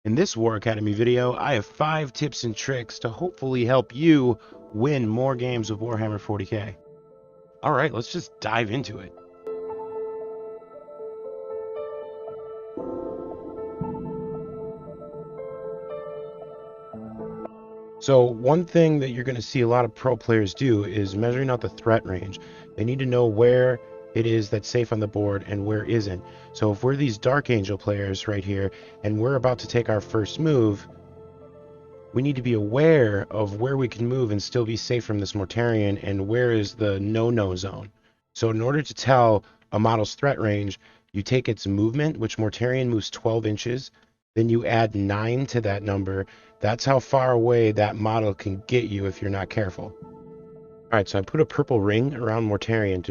In this War Academy video, I have 5 tips and tricks to hopefully help you win more games of Warhammer 40k. Alright, let's just dive into it. So one thing that you're going to see a lot of pro players do is measuring out the threat range. They need to know where it is that's safe on the board and where isn't. So if we're these Dark Angel players right here and we're about to take our first move, we need to be aware of where we can move and still be safe from this Mortarion and where is the no-no zone. So in order to tell a model's threat range, you take its movement, which Mortarion moves 12 inches, then you add 9 to that number. That's how far away that model can get you if you're not careful. All right, so I put a purple ring around Mortarion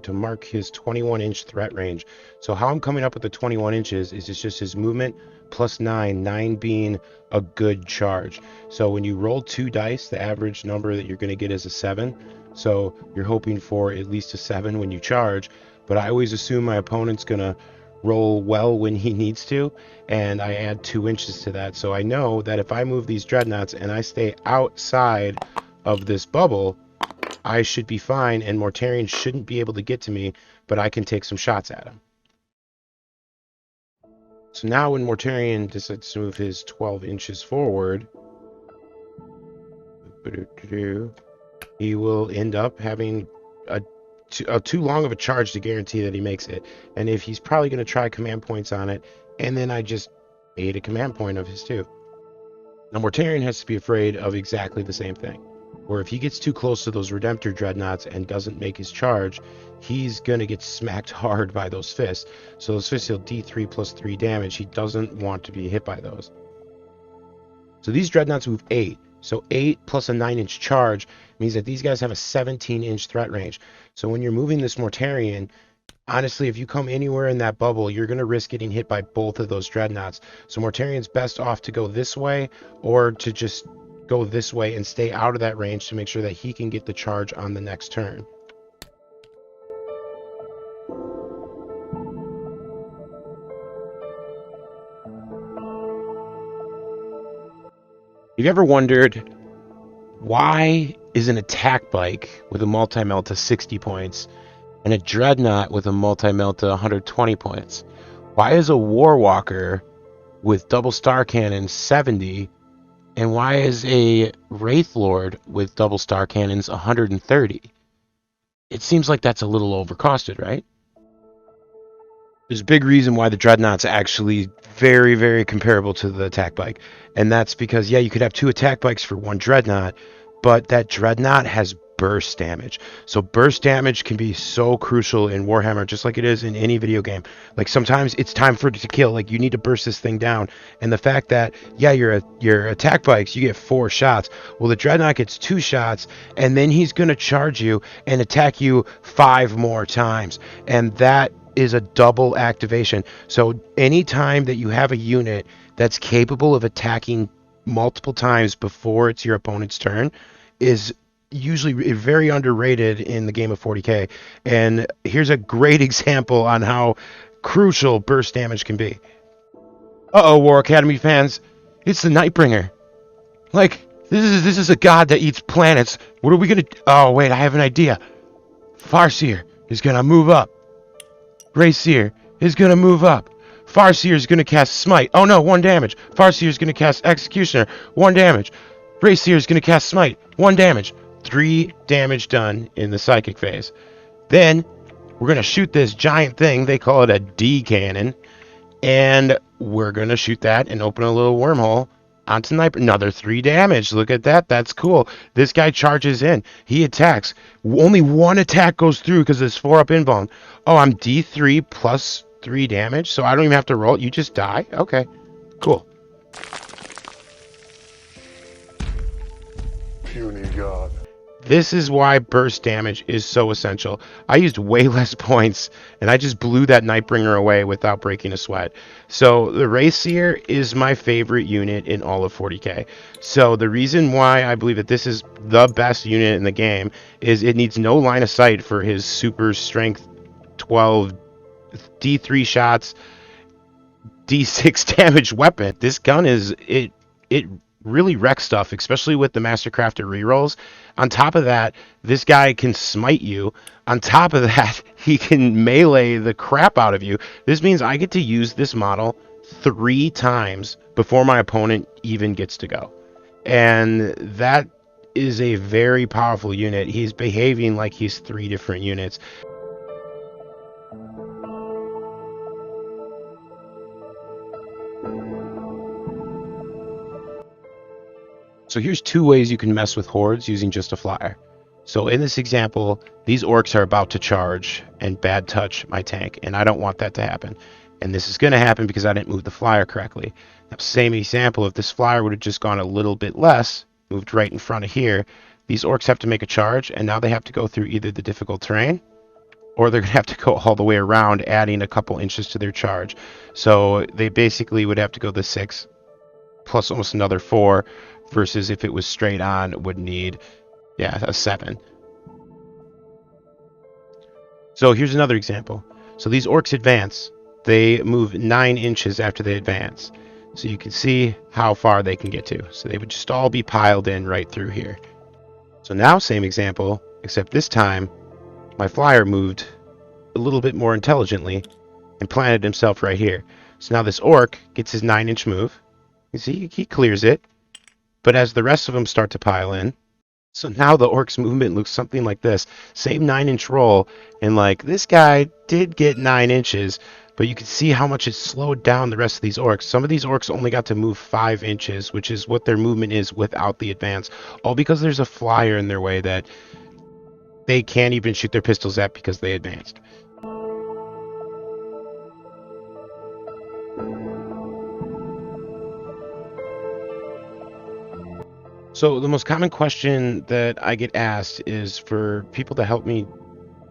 to mark his 21-inch threat range. So how I'm coming up with the 21 inches is it's just his movement plus 9, 9 being a good charge. So when you roll 2 dice, the average number that you're going to get is a 7. So you're hoping for at least a 7 when you charge. But I always assume my opponent's going to roll well when he needs to, and I add 2 inches to that. So I know that if I move these dreadnoughts and I stay outside of this bubble, I should be fine, and Mortarion shouldn't be able to get to me, but I can take some shots at him. So now when Mortarion decides to move his 12 inches forward, he will end up having too long of a charge to guarantee that he makes it. And if he's probably going to try command points on it, and then I just made a command point of his too. Now Mortarion has to be afraid of exactly the same thing. Or if he gets too close to those Redemptor dreadnoughts and doesn't make his charge, he's going to get smacked hard by those fists. So those fists deal D3 plus 3 damage. He doesn't want to be hit by those. So these dreadnoughts move 8. So 8 plus a 9-inch charge means that these guys have a 17-inch threat range. So when you're moving this Mortarion, honestly, if you come anywhere in that bubble, you're going to risk getting hit by both of those dreadnoughts. So Mortarion's best off to go this way or to just go this way and stay out of that range to make sure that he can get the charge on the next turn. You've ever wondered, why is an attack bike with a multi-melta 60 points and a dreadnought with a multi-melta 120 points? Why is a Warwalker with double star cannon 70, and why is a Wraithlord with double star cannons 130? It seems like that's a little overcosted, right? There's a big reason why the Dreadnought's actually very, very comparable to the attack bike. And that's because, yeah, you could have 2 attack bikes for 1 Dreadnought, but that Dreadnought has burst damage. So burst damage can be so crucial in Warhammer, just like it is in any video game. Like sometimes it's time for it to kill. Like you need to burst this thing down. And the fact that, yeah, your attack bikes, you get 4 shots. Well, the Dreadnought gets 2 shots, and then he's going to charge you and attack you 5 more times. And that is a double activation. So anytime that you have a unit that's capable of attacking multiple times before it's your opponent's turn is usually very underrated in the game of 40k. And here's a great example on how crucial burst damage can be. Uh-oh, War Academy fans, it's the Nightbringer. Like, this is a god that eats planets. What are we gonna... Oh, wait, I have an idea. Farseer is gonna move up. Wraithseer is going to move up. Farseer is going to cast Smite. Oh no, 1 damage. Farseer is going to cast Executioner. 1 damage. Wraithseer is going to cast Smite. 1 damage. 3 damage done in the Psychic phase. Then, we're going to shoot this giant thing. They call it a D cannon. And we're going to shoot that and open a little wormhole onto Sniper. Another 3 damage. Look at that. That's cool. This guy charges in. He attacks. Only 1 attack goes through because it's 4-up invuln. Oh, I'm D3 plus 3 damage, so I don't even have to roll. You just die? Okay. Cool. Puny god. This is why burst damage is so essential. I used way less points, and I just blew that Nightbringer away without breaking a sweat. So the Wraithseer is my favorite unit in all of 40k. So the reason why I believe that this is the best unit in the game is it needs no line of sight for his super strength 12 D3 shots. D6 damage weapon. This gun it really wrecks stuff, especially with the Mastercrafted rerolls. On top of that, this guy can smite you. On top of that, he can melee the crap out of you. This means I get to use this model 3 times before my opponent even gets to go. And that is a very powerful unit. He's behaving like he's 3 different units. So here's 2 ways you can mess with hordes using just a flyer. So in this example, these orcs are about to charge and bad touch my tank, and I don't want that to happen. And this is going to happen because I didn't move the flyer correctly. Now, same example, if this flyer would have just gone a little bit less, moved right in front of here, these orcs have to make a charge, and now they have to go through either the difficult terrain, or they're going to have to go all the way around, adding a couple inches to their charge. So they basically would have to go the 6 plus almost another 4, versus if it was straight on, would need, a 7. So here's another example. So these orcs advance. They move 9 inches after they advance. So you can see how far they can get to. So they would just all be piled in right through here. So now same example, except this time my flyer moved a little bit more intelligently and planted himself right here. So now this orc gets his 9-inch move. You see, he clears it. But as the rest of them start to pile in, so now the orc's movement looks something like this. Same 9-inch roll, and like this guy did get 9 inches, but you can see how much it slowed down the rest of these orcs. Some of these orcs only got to move 5 inches, which is what their movement is without the advance. All because there's a flyer in their way that they can't even shoot their pistols at because they advanced. So the most common question that I get asked is for people to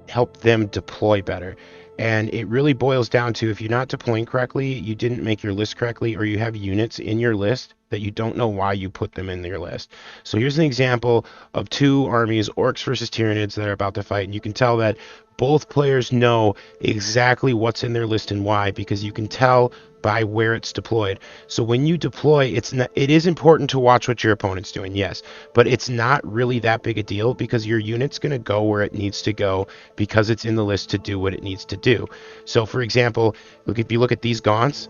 help them deploy better. And it really boils down to, if you're not deploying correctly, you didn't make your list correctly, or you have units in your list that you don't know why you put them in your list. So here's an example of 2 armies, orcs versus tyranids, that are about to fight. And you can tell that both players know exactly what's in their list and why, because you can tell by where it's deployed. So when you deploy, it is important to watch what your opponent's doing, yes, but it's not really that big a deal, because your unit's going to go where it needs to go because it's in the list to do what it needs to do. So for example, if you look at these gaunts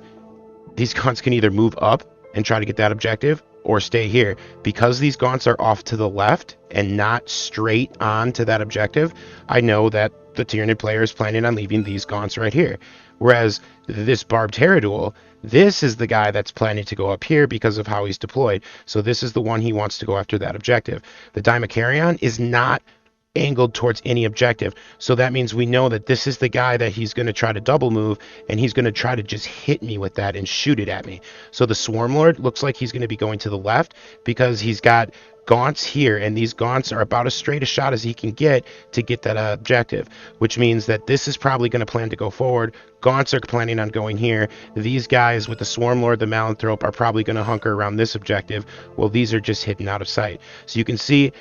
can either move up and try to get that objective, or stay here. Because these gaunts are off to the left and not straight on to that objective, I know that the Tyranid player is planning on leaving these gaunts right here. Whereas this Barbed Herodule, this is the guy that's planning to go up here because of how he's deployed. So this is the one he wants to go after that objective. The Dimacharion is not angled towards any objective. So that means we know that this is the guy that he's going to try to double move, and he's going to try to just hit me with that and shoot it at me. So the Swarmlord looks like he's going to be going to the left because he's got gaunts here, and these gaunts are about as straight a shot as he can get to get that objective, which means that this is probably going to plan to go forward. Gaunts are planning on going here. These guys with the Swarmlord, the Malanthrope, are probably going to hunker around this objective. Well, these are just hidden out of sight. So you can see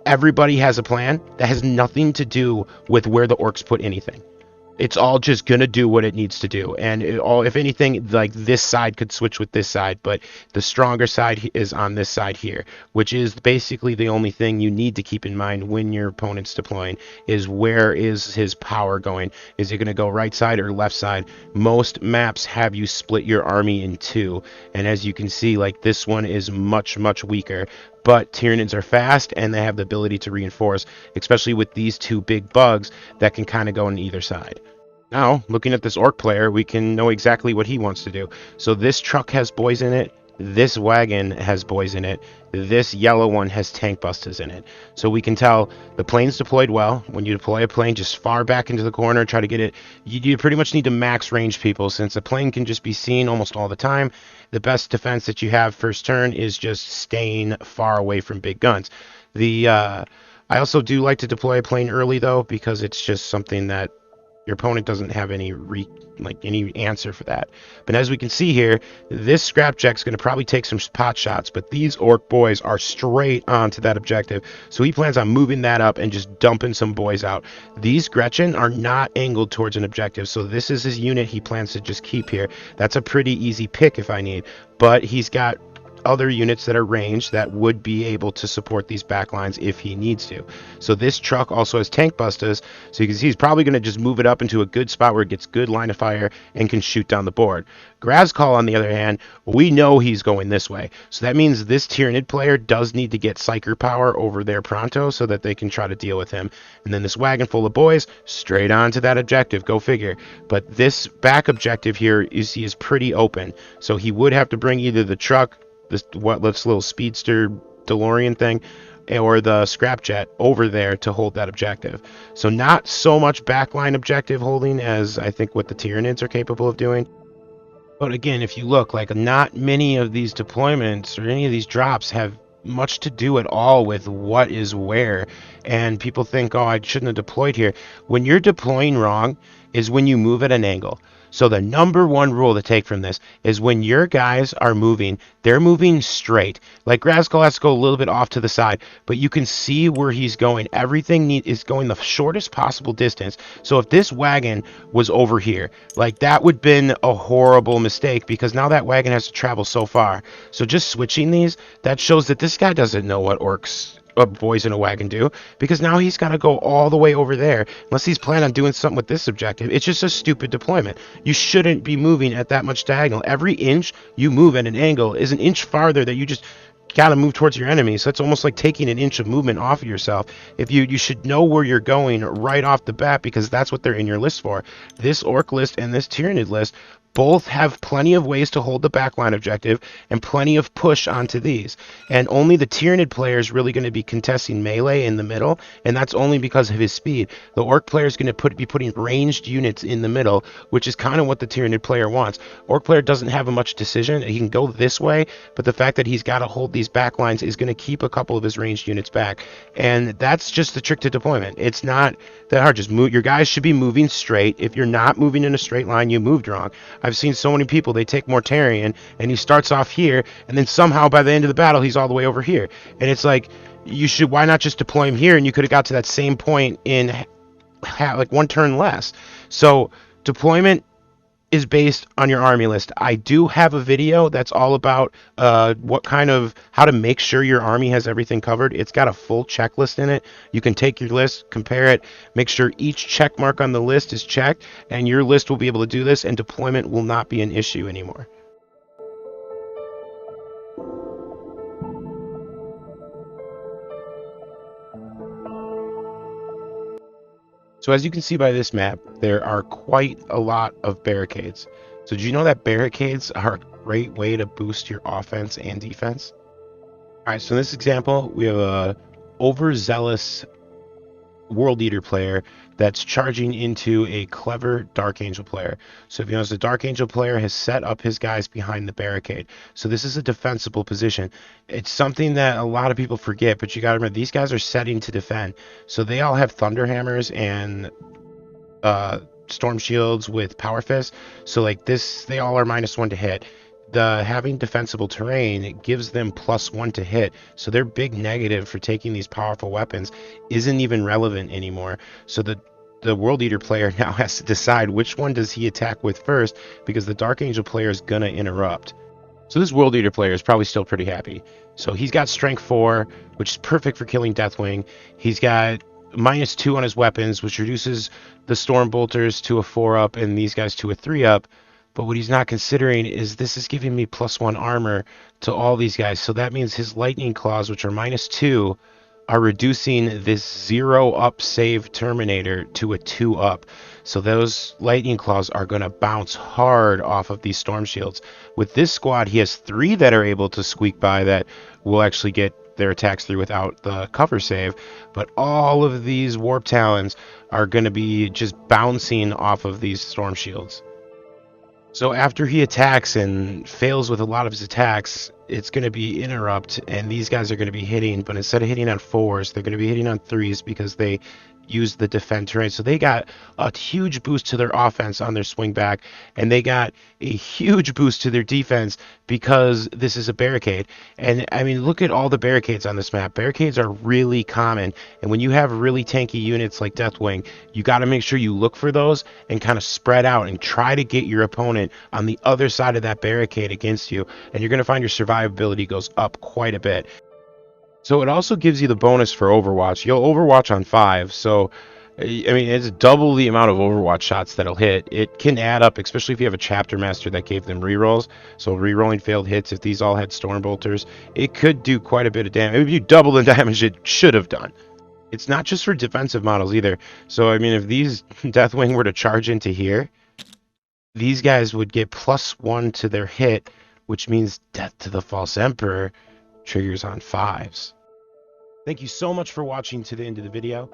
everybody has a plan that has nothing to do with where the orcs put anything. It's all just going to do what it needs to do. And if anything, like this side could switch with this side, but the stronger side is on this side here, which is basically the only thing you need to keep in mind when your opponent's deploying, is where is his power going? Is it going to go right side or left side? Most maps have you split your army in 2. And as you can see, like this one is much, much weaker. But Tyranids are fast, and they have the ability to reinforce, especially with these 2 big bugs that can kind of go on either side. Now, looking at this orc player, we can know exactly what he wants to do. So this truck has boys in it. This wagon has boys in it. This yellow one has tank busters in it. So we can tell the plane's deployed well. When you deploy a plane, just far back into the corner, try to get it. You pretty much need to max range people, since a plane can just be seen almost all the time. The best defense that you have first turn is just staying far away from big guns. I also do like to deploy a plane early, though, because it's just something that Your opponent doesn't have any any answer for that. But as we can see here, this scrapjack's going to probably take some pot shots, but these orc boys are straight onto that objective. So he plans on moving that up and just dumping some boys out. These Gretchen are not angled towards an objective, so this is his unit he plans to just keep here. That's a pretty easy pick if I need, but he's got other units that are ranged that would be able to support these backlines if he needs to. So this truck also has tank busters, so you can see he's probably going to just move it up into a good spot where it gets good line of fire and can shoot down the board. Grazcall, on the other hand, we know he's going this way, so that means this Tyranid player does need to get Psyker power over there pronto so that they can try to deal with him. And then this wagon full of boys straight on to that objective, go figure. But this back objective here is pretty open, so he would have to bring either the truck, this little speedster DeLorean thing, or the scrapjet over there to hold that objective. So not so much backline objective holding as I think what the Tyranids are capable of doing. But again, if you look, like, not many of these deployments or any of these drops have much to do at all with what is where. And people think, oh, I shouldn't have deployed here. When you're deploying wrong is when you move at an angle. So the number one rule to take from this is when your guys are moving, they're moving straight. Like Grazcall has to go a little bit off to the side, but you can see where he's going. Everything is going the shortest possible distance. So if this wagon was over here, like, that would have been a horrible mistake because now that wagon has to travel so far. So just switching these, that shows that this guy doesn't know what orcs boys in a wagon do, because now he's got to go all the way over there unless he's planning on doing something with this objective. It's just a stupid deployment. You shouldn't be moving at that much diagonal. Every inch you move at an angle is an inch farther that you just got to move towards your enemy. So it's almost like taking an inch of movement off of yourself. If you should know where you're going right off the bat, because that's what they're in your list for. This orc list and this Tyranid list both have plenty of ways to hold the backline objective and plenty of push onto these. And only the Tyranid player is really going to be contesting melee in the middle, and that's only because of his speed. The Orc player is going to be putting ranged units in the middle, which is kind of what the Tyranid player wants. Orc player doesn't have much decision. He can go this way, but the fact that he's got to hold these backlines is going to keep a couple of his ranged units back. And that's just the trick to deployment. It's not that hard. Just move. Your guys should be moving straight. If you're not moving in a straight line, you moved wrong. I've seen so many people, they take Mortarion and he starts off here, and then somehow by the end of the battle he's all the way over here. And it's like, why not just deploy him here, and you could have got to that same point in like one turn less. So deployment is based on your army list. I do have a video that's all about how to make sure your army has everything covered. It's got a full checklist in it. You can take your list, compare it, make sure each check mark on the list is checked, and your list will be able to do this, and deployment will not be an issue anymore. So as you can see by this map, there are quite a lot of barricades. So did you know that barricades are a great way to boost your offense and defense? Alright, so in this example, we have a overzealous World Eater player that's charging into a clever Dark Angel player. So if you notice, the Dark Angel player has set up his guys behind the barricade. So this is a defensible position. It's something that a lot of people forget, but you got to remember, these guys are setting to defend. So they all have Thunder Hammers and Storm Shields with Power Fist. So like this, they all are -1 to hit. Having defensible terrain, it gives them +1 to hit, so their big negative for taking these powerful weapons isn't even relevant anymore. So the World Eater player now has to decide which one does he attack with first, because the Dark Angel player is gonna interrupt. So this World Eater player is probably still pretty happy. So he's got Strength 4, which is perfect for killing Deathwing. He's got -2 on his weapons, which reduces the Storm Bolters to a 4-up and these guys to a 3-up. But what he's not considering is this is giving me +1 armor to all these guys. So that means his Lightning Claws, which are -2, are reducing this 0-up save Terminator to a 2-up. So those Lightning Claws are going to bounce hard off of these Storm Shields. With this squad, he has 3 that are able to squeak by that will actually get their attacks through without the cover save. But all of these Warp Talons are going to be just bouncing off of these Storm Shields. So after he attacks and fails with a lot of his attacks, it's going to be interrupt, and these guys are going to be hitting, but instead of hitting on 4s, they're going to be hitting on 3s because they use the defend terrain. So they got a huge boost to their offense on their swing back, and they got a huge boost to their defense because this is a barricade. And I mean, look at all the barricades on this map. Barricades are really common, and when you have really tanky units like Deathwing, you got to make sure you look for those and kind of spread out and try to get your opponent on the other side of that barricade against you, and you're going to find your survivability goes up quite a bit. So it also gives you the bonus for Overwatch. You'll Overwatch on 5, so I mean, it's double the amount of Overwatch shots that'll hit. It can add up, especially if you have a Chapter Master that gave them rerolls. So rerolling failed hits, if these all had Stormbolters, it could do quite a bit of damage. It would do double the damage it should have done. It's not just for defensive models either. So, I mean, if these Deathwing were to charge into here, these guys would get +1 to their hit, which means Death to the False Emperor triggers on 5s. Thank you so much for watching to the end of the video.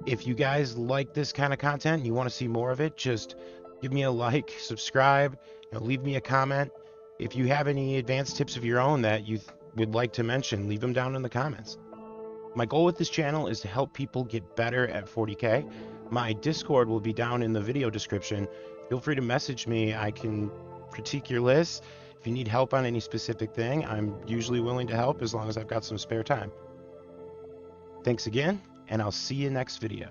If you guys like this kind of content and you want to see more of it, just give me a like, subscribe, leave me a comment. If you have any advanced tips of your own that you would like to mention, leave them down in the comments. My goal with this channel is to help people get better at 40K. My Discord will be down in the video description. Feel free to message me. I can critique your list. If you need help on any specific thing, I'm usually willing to help as long as I've got some spare time. Thanks again, and I'll see you next video.